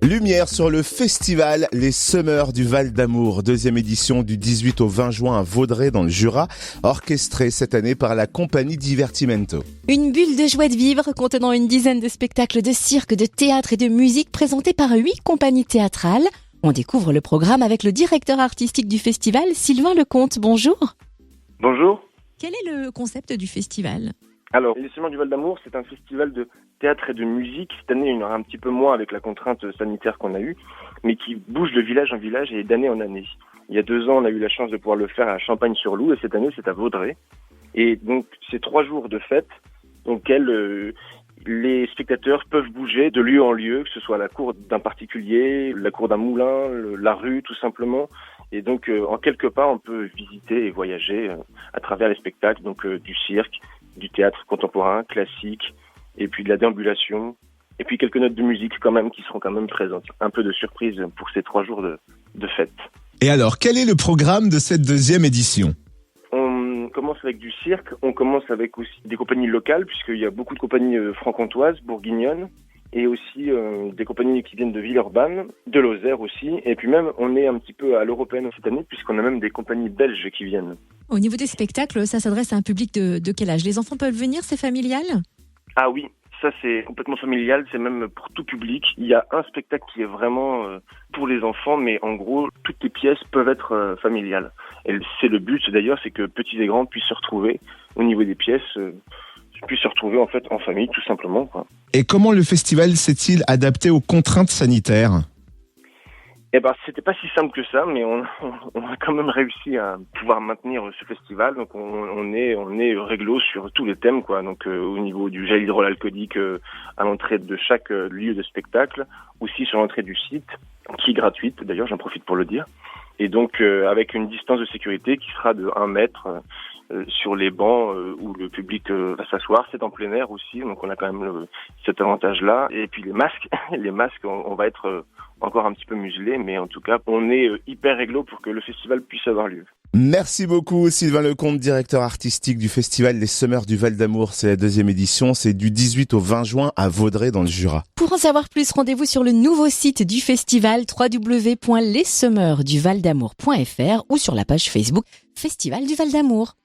Lumière sur le festival Les Semeurs du Val d'Amour, deuxième édition du 18 au 20 juin à Vaudrey dans le Jura, orchestrée cette année par la compagnie Divertimento. Une bulle de joie de vivre contenant une dizaine de spectacles de cirque, de théâtre et de musique présentés par 8 compagnies théâtrales. On découvre le programme avec le directeur artistique du festival, Sylvain Lecomte. Bonjour. Bonjour. Quel est le concept du festival ? Alors, Les Semeurs du Val d'Amour, c'est un festival de théâtre et de musique. Cette année, il y en aura un petit peu moins avec la contrainte sanitaire qu'on a eue, mais qui bouge de village en village et d'année en année. Il y a 2 ans, on a eu la chance de pouvoir le faire à Champagne-sur-Loup et cette année, c'est à Vaudrey. Et donc, c'est 3 jours de fête auxquels les spectateurs peuvent bouger de lieu en lieu, que ce soit la cour d'un particulier, la cour d'un moulin, la rue, tout simplement. Et donc, en quelques pas, on peut visiter et voyager à travers les spectacles, donc du cirque, du théâtre contemporain, classique, et puis de la déambulation, et puis quelques notes de musique quand même qui seront quand même présentes. Un peu de surprise pour ces 3 jours de fête. Et alors, quel est le programme de cette deuxième édition ? On commence avec du cirque, on commence avec aussi des compagnies locales, puisqu'il y a beaucoup de compagnies franc-comtoises, bourguignonnes, et aussi des compagnies qui viennent de Villeurbanne, de Lozère aussi, et puis même on est un petit peu à l'européenne cette année, puisqu'on a même des compagnies belges qui viennent. Au niveau des spectacles, ça s'adresse à un public de quel âge ? Les enfants peuvent venir, c'est familial ? Ah oui, ça c'est complètement familial, c'est même pour tout public. Il y a un spectacle qui est vraiment pour les enfants, mais en gros, toutes les pièces peuvent être familiales. Et c'est le but d'ailleurs, c'est que petits et grands puissent se retrouver au niveau des pièces, puissent se retrouver en fait en famille tout simplement, quoi. Et comment le festival s'est-il adapté aux contraintes sanitaires ? Eh ben, c'était pas si simple que ça, mais on a quand même réussi à pouvoir maintenir ce festival. Donc, on est réglo sur tous les thèmes, quoi. Donc, au niveau du gel hydroalcoolique à l'entrée de chaque lieu de spectacle, aussi sur l'entrée du site, qui est gratuite. D'ailleurs, j'en profite pour le dire. Et donc, avec une distance de sécurité qui sera de 1 mètre sur les bancs où le public va s'asseoir. C'est en plein air aussi, donc on a quand même cet avantage-là. Et puis les masques, on va être encore un petit peu muselés, mais en tout cas, on est hyper réglo pour que le festival puisse avoir lieu. Merci beaucoup Sylvain Lecomte, directeur artistique du festival Les Semeurs du Val d'Amour. C'est la deuxième édition, c'est du 18 au 20 juin à Vaudrey dans le Jura. Pour en savoir plus, rendez-vous sur le nouveau site du festival www.lessemeurduvaldamour.fr ou sur la page Facebook Festival du Val d'Amour.